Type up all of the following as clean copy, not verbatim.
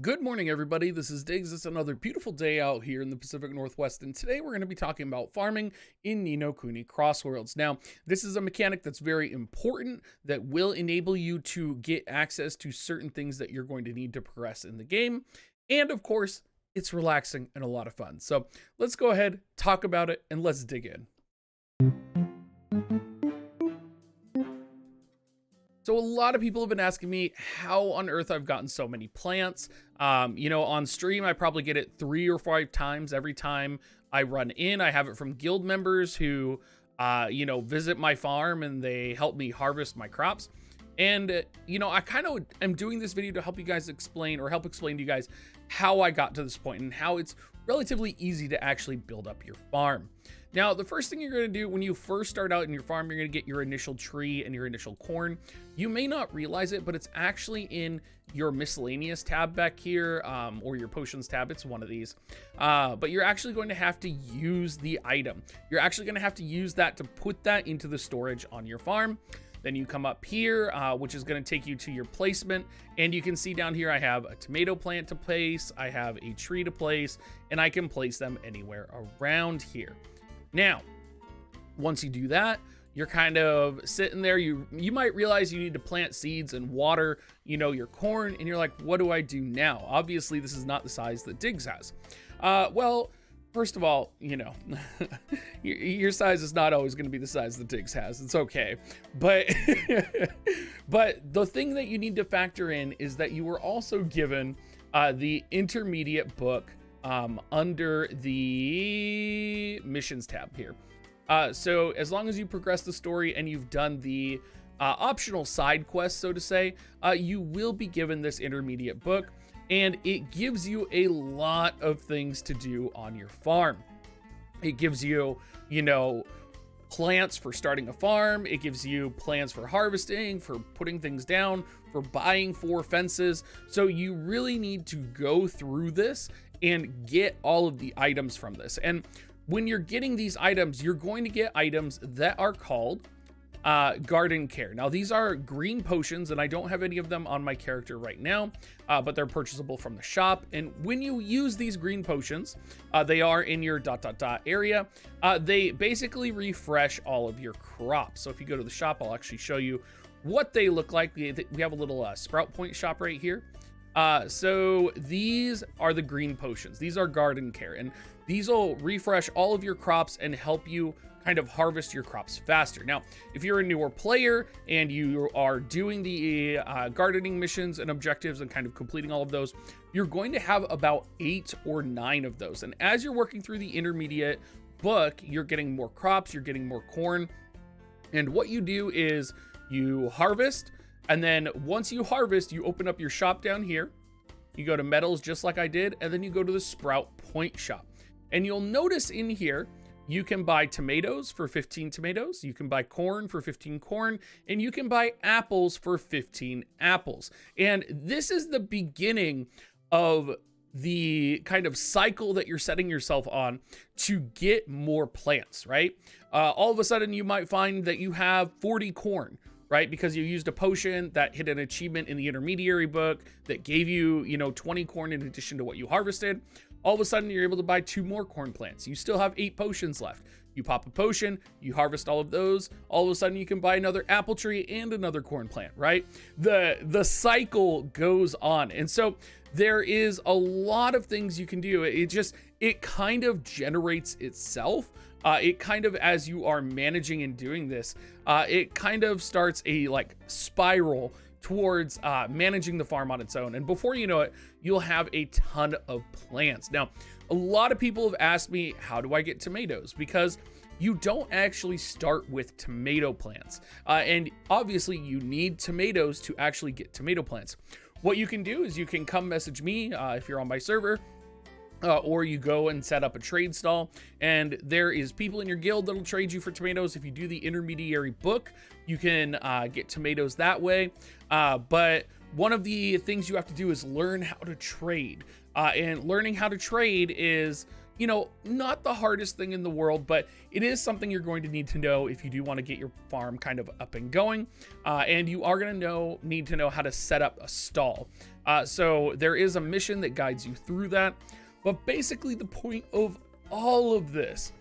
Good morning, everybody. This is Diggs. It's another beautiful day out here in the Pacific Northwest, and today we're going to be talking about farming in Ni no Kuni Crossworlds. Now, this is a mechanic that's very important that will enable you to get access to certain things that you're going to need to progress in the game, and of course, it's relaxing and a lot of fun. So let's go ahead, talk about it, and let's dig in. So a lot of people have been asking me how on earth I've gotten so many plants. On stream, I probably get it 3 or 5 times every time I run in. I have it from guild members who, visit my farm and they help me harvest my crops. And, I kind of am doing this video to help you guys explain or help explain to you guys how I got to this point and how it's relatively easy to actually build up your farm. Now, the first thing you're going to do when you first start out in your farm, you're going to get your initial tree and your initial corn. You may not realize it, but it's actually in your miscellaneous tab back here, or your potions tab. It's one of these. But you're actually going to have to use the item. You're actually going to have to use that to put that into the storage on your farm. Then you come up here, which is going to take you to your placement. And you can see down here, I have a tomato plant to place. I have a tree to place, and I can place them anywhere around here. Now, once you do that, you're kind of sitting there. You might realize you need to plant seeds and water, your corn, and you're like, what do I do now? Obviously, this is not the size that Diggs has. Well, first of all, your size is not always going to be the size that Diggs has. It's okay. But, but the thing that you need to factor in is that you were also given the intermediate book under the missions tab here. So as long as you progress the story and you've done the optional side quests, so to say, you will be given this intermediate book, and it gives you a lot of things to do on your farm. It gives you, plants for starting a farm. It gives you plans for harvesting, for putting things down, for buying 4 fences. So you really need to go through this and get all of the items from this. And when you're getting these items, you're going to get items that are called garden care. Now, these are green potions, and I don't have any of them on my character right now, but they're purchasable from the shop. And when you use these green potions, they are in your ... area. They basically refresh all of your crops. So if you go to the shop, I'll actually show you what they look like. We have a little sprout point shop right here. So these are the green potions. These are garden care, and these will refresh all of your crops and help you kind of harvest your crops faster. Now, if you're a newer player and you are doing the gardening missions and objectives and kind of completing all of those, you're going to have about 8 or 9 of those. And as you're working through the intermediate book, you're getting more crops, you're getting more corn. And what you do is you harvest. And then once you harvest, you open up your shop down here. You go to metals just like I did, and then you go to the sprout point shop. And you'll notice in here, you can buy tomatoes for 15 tomatoes. You can buy corn for 15 corn, and you can buy apples for 15 apples. And this is the beginning of the kind of cycle that you're setting yourself on to get more plants, right? All of a sudden, you might find that you have 40 corn, right? Because you used a potion that hit an achievement in the intermediary book that gave you, 20 corn in addition to what you harvested. All of a sudden, you're able to buy 2 more corn plants. You still have 8 potions left. You pop a potion, you harvest all of those. All of a sudden, you can buy another apple tree and another corn plant, right? The cycle goes on. And so there is a lot of things you can do. It kind of generates itself. It kind of, as you are managing and doing this, it kind of starts a spiral towards managing the farm on its own. And before you know it, you'll have a ton of plants. Now, a lot of people have asked me, how do I get tomatoes? Because you don't actually start with tomato plants. And obviously you need tomatoes to actually get tomato plants. What you can do is you can come message me if you're on my server, or you go and set up a trade stall, and there is people in your guild that'll trade you for tomatoes. If you do the intermediary book, you can get tomatoes that way. But one of the things you have to do is learn how to trade. And learning how to trade is, you know, not the hardest thing in the world, but it is something you're going to need to know if you do want to get your farm kind of up and going. And you are going to need to know how to set up a stall. So there is a mission that guides you through that. But basically the point of all of this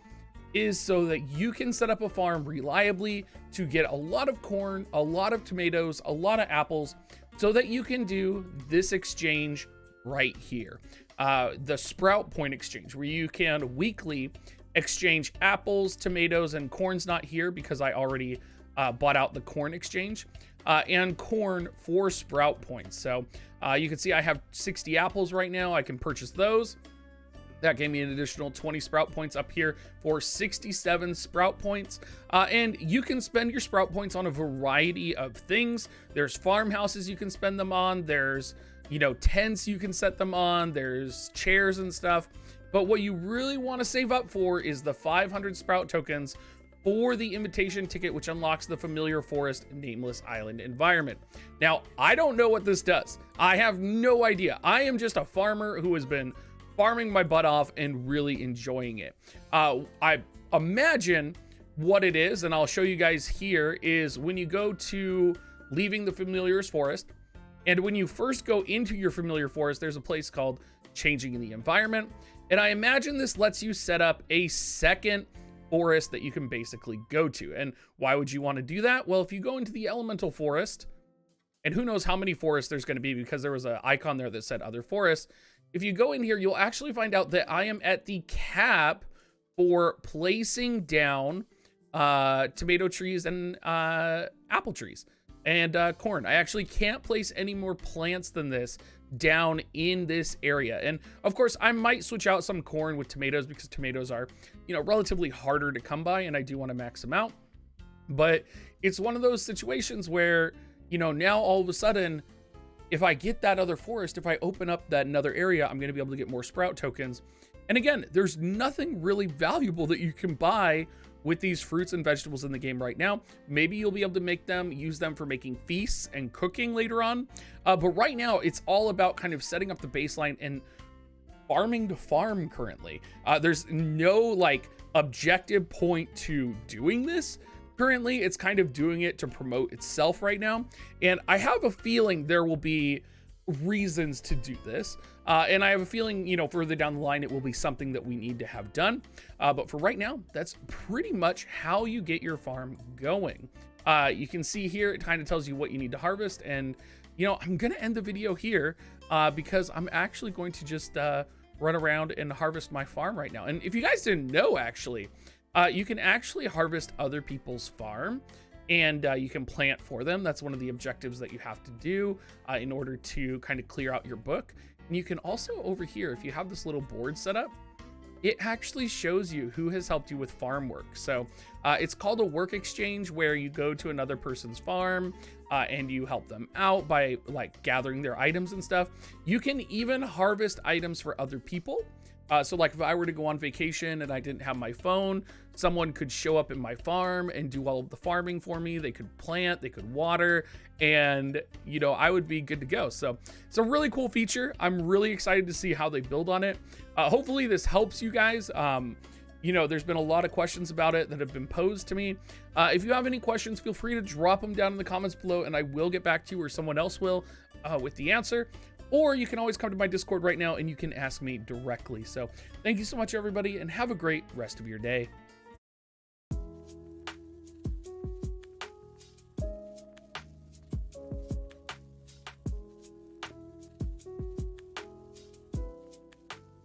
is so that you can set up a farm reliably to get a lot of corn, a lot of tomatoes, a lot of apples, so that you can do this exchange right here. The sprout point exchange, where you can weekly exchange apples, tomatoes, and corn's not here because I already bought out the corn exchange, and corn for sprout points. So you can see I have 60 apples right now. I can purchase those. That gave me an additional 20 sprout points up here for 67 sprout points. And you can spend your sprout points on a variety of things. There's farmhouses you can spend them on. There's, you know, tents you can set them on. There's chairs and stuff. But what you really want to save up for is the 500 sprout tokens for the invitation ticket, which unlocks the familiar forest nameless island environment. Now, I don't know what this does. I have no idea. I am just a farmer who has been farming my butt off and really enjoying it. I imagine what it is, and I'll show you guys here, is when you go to leaving the familiar's forest, and when you first go into your familiar forest, there's a place called changing in the environment. And I imagine this lets you set up a second forest that you can basically go to. And why would you want to do that? Well, if you go into the elemental forest, and who knows how many forests there's going to be, because there was an icon there that said other forests. If you go in here, you'll actually find out that I am at the cap for placing down tomato trees and apple trees and corn. I actually can't place any more plants than this down in this area. And of course, I might switch out some corn with tomatoes because tomatoes are, you know, relatively harder to come by, and I do want to max them out. But it's one of those situations where, you know, now all of a sudden, if I get that other forest, if I open up that another area, I'm going to be able to get more sprout tokens. And again, there's nothing really valuable that you can buy with these fruits and vegetables in the game right now. Maybe you'll be able to make them, use them for making feasts and cooking later on. But right now, it's all about kind of setting up the baseline and farming to farm currently. There's no like objective point to doing this. Currently, it's kind of doing it to promote itself right now. And I have a feeling there will be reasons to do this. And I have a feeling, you know, further down the line, it will be something that we need to have done. But for right now, that's pretty much how you get your farm going. You can see here, it kind of tells you what you need to harvest. And, you know, I'm going to end the video here because I'm actually going to just run around and harvest my farm right now. And if you guys didn't know, actually, you can actually harvest other people's farm, and you can plant for them. That's one of the objectives that you have to do in order to kind of clear out your book. And you can also over here, if you have this little board set up, it actually shows you who has helped you with farm work. So it's called a work exchange, where you go to another person's farm and you help them out by like gathering their items and stuff. You can even harvest items for other people. So like if I were to go on vacation and I didn't have my phone, someone could show up in my farm and do all of the farming for me. They could plant, they could water, and, you know, I would be good to go. So it's a really cool feature. I'm really excited to see how they build on it. Hopefully this helps you guys. You know, there's been a lot of questions about it that have been posed to me. If you have any questions, feel free to drop them down in the comments below, and I will get back to you, or someone else will, with the answer. Or you can always come to my Discord right now and you can ask me directly. So thank you so much, everybody, and have a great rest of your day.